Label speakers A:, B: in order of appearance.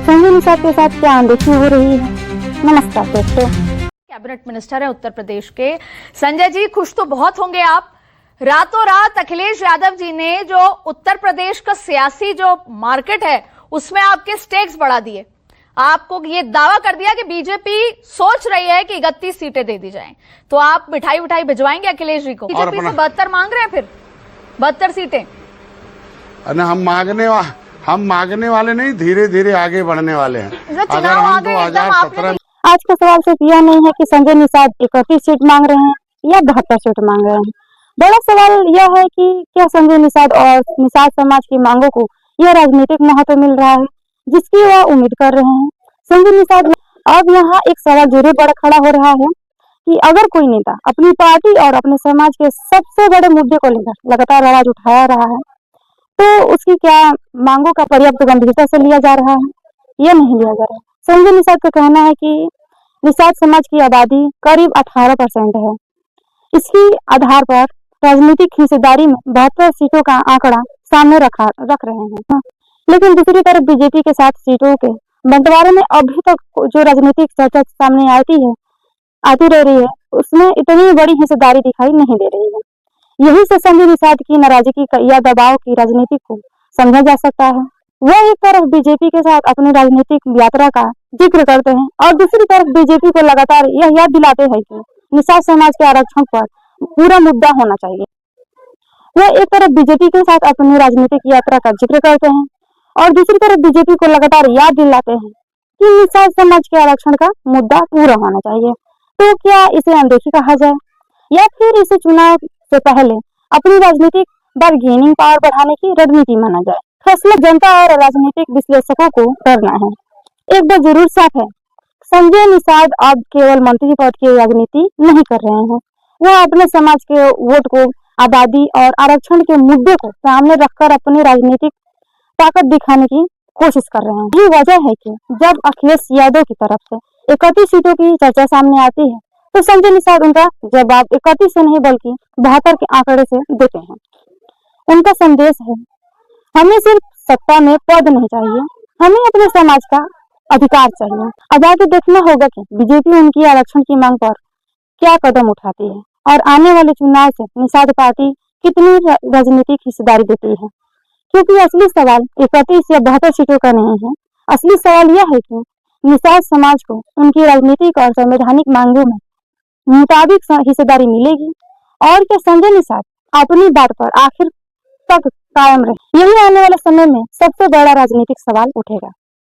A: संजय निषाद के साथ क्या अनदेखी हो रही है? नमस्कार दोस्तों।
B: कैबिनेट मिनिस्टर है उत्तर प्रदेश के संजय जी, खुश तो बहुत होंगे आप। रातों रात अखिलेश यादव जी ने जो उत्तर प्रदेश का सियासी जो मार्केट है उसमें आपके स्टेक्स बढ़ा दिए। आपको ये दावा कर दिया कि बीजेपी सोच रही है कि 31 सीटें दे दी जाएं, तो आप मिठाई उठाई भिजवाएंगे अखिलेश जी को? बीजेपी से 72 मांग रहे हैं, फिर 72 सीटें।
C: हम मांगने वाले नहीं, धीरे धीरे आगे बढ़ने वाले हैं। अगर हम 2017
A: आज का सवाल सिर्फ यह नहीं है कि संजय निषाद 31 सीट मांग रहे हैं या 72 सीट मांग रहे हैं। बड़ा सवाल यह है कि क्या संजय निषाद और निषाद समाज की मांगों को यह राजनीतिक महत्व मिल रहा है जिसकी वह उम्मीद कर रहे हैं संजय निषाद। अब यहाँ एक सवाल जरूर बड़ा खड़ा हो रहा है कि अगर कोई नेता अपनी पार्टी और अपने समाज के सबसे बड़े मुद्दे को लेकर लगातार आवाज उठा रहा है तो उसकी क्या मांगों का पर्याप्त गंभीरता से लिया जा रहा है? यह नहीं लिया जा रहा है। संजय निषाद का कहना है कि निषाद समाज की आबादी करीब 18% है। इसकी आधार पर राजनीतिक हिस्सेदारी में 72 सीटों का आंकड़ा सामने रख रहे हैं। लेकिन दूसरी तरफ बीजेपी के 7 सीटों के बंटवारे में अभी तक जो राजनीतिक चर्चा सामने आती रह रही है उसमें इतनी बड़ी हिस्सेदारी दिखाई नहीं दे रही है। यही से संजय निषाद की नाराजगी या दबाव की राजनीति को समझा जा सकता है। वह एक तरफ बीजेपी के साथ अपनी राजनीतिक यात्रा का जिक्र करते हैं और दूसरी तरफ बीजेपी को लगातार यह याद दिलाते हैं कि निषाद समाज के आरक्षण पर पूरा मुद्दा होना चाहिए। वह एक तरफ बीजेपी के साथ अपनी राजनीतिक यात्रा का जिक्र करते हैं और दूसरी तरफ बीजेपी को लगातार याद दिलाते हैं कि निषाद समाज के आरक्षण का मुद्दा पूरा होना चाहिए। तो क्या इसे अनदेखी कहा जाए या फिर इसे चुनाव से पहले अपनी राजनीतिक बार्गेनिंग पावर बढ़ाने की रणनीति माना जाए? फैसला जनता और राजनीतिक विश्लेषकों को करना है। एक बात जरूर साफ है, संजय निषाद अब केवल मंत्री पद की राजनीति नहीं कर रहे हैं। वह अपने समाज के वोट को, आबादी और आरक्षण के मुद्दे को सामने रखकर अपनी राजनीतिक ताकत दिखाने की कोशिश कर रहे हैं। यही वजह है कि जब अखिलेश यादव की तरफ से 31 सीटों की चर्चा सामने आती है तो संजय निषाद उनका जवाब 31 से नहीं बल्कि 72 के आंकड़े से देते हैं। उनका संदेश है, हमें सिर्फ सत्ता में पद नहीं चाहिए, हमें अपने समाज का अधिकार चाहिए। अब आगे देखना होगा कि बीजेपी उनकी आरक्षण की मांग पर क्या कदम उठाती है और आने वाले चुनाव से निषाद पार्टी कितनी राजनीतिक हिस्सेदारी देती है। क्योंकि असली सवाल 31 या 72 सीटों का नहीं है। असली सवाल यह है कि निषाद समाज को उनकी राजनीतिक और संवैधानिक मांगों में मुताबिक हिस्सेदारी मिलेगी और क्या संजय निषाद अपनी बात पर आखिर तक कायम रहे? यही आने वाले समय में सबसे बड़ा राजनीतिक सवाल उठेगा।